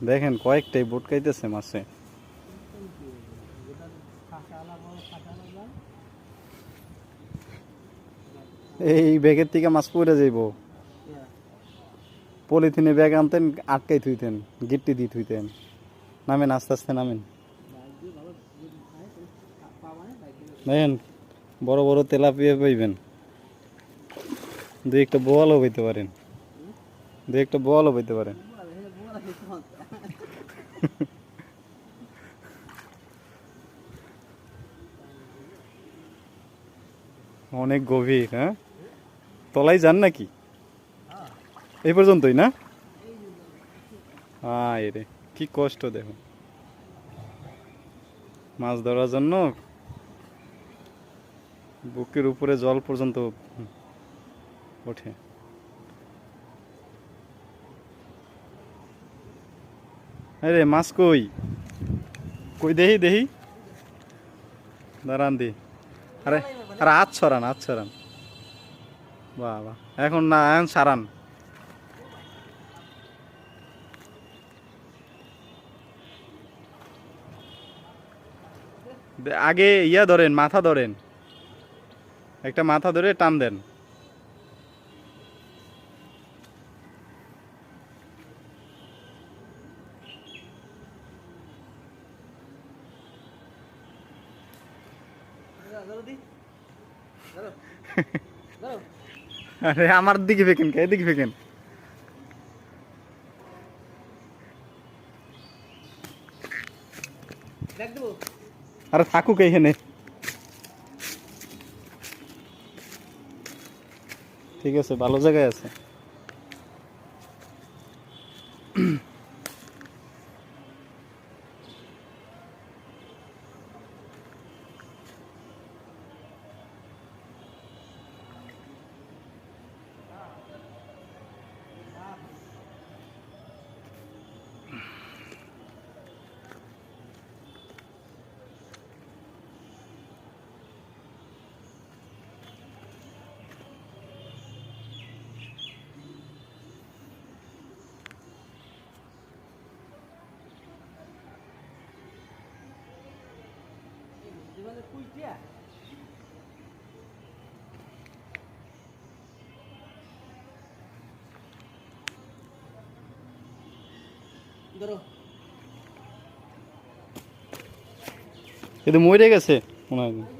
দেখেন কয়েকটাই বটকাইতেছে মাছে। এই ব্যাগের থেকে মাছ পড়ে যাইব। পলিথিনে ব্যাগ আনতেন, আটকাই থুইতেন, গিট্টি দিয়ে থুইতেন। নামেন, আস্তে আস্তে নামেন। দেখেন বড় বড় তেলাপিয়া পাইবেন, দুই একটা বোয়ালও পাইতে পারেন, দুই একটা বোয়ালও পাইতে পারেন। অনেক গভীর। হ্যাঁ, তলায় যান নাকি? এই পর্যন্তই না? হ্যাঁ রে, কি কষ্ট দেখো মাছ ধরার জন্য। বুকের উপরে জল পর্যন্ত ওঠে। আরে মাছ কই? কই দেহি দেহি, দাঁড়ান দি। আরে আরে হাত ছড়ান, হাত ছড়ান। বাহ বাহ, এখন না, এখন সারান। আগে ইয়া ধরেন, মাথা ধরেন, একটা মাথা ধরে টান দেন। আরে আমার দিকে ফেকেন কে, এদিকে ফেকেন। আরে থাকুক এইখানে। ঠিক আছে, ভালো জায়গায় আছে। কিন্তু মরে গেছে মনে হয়।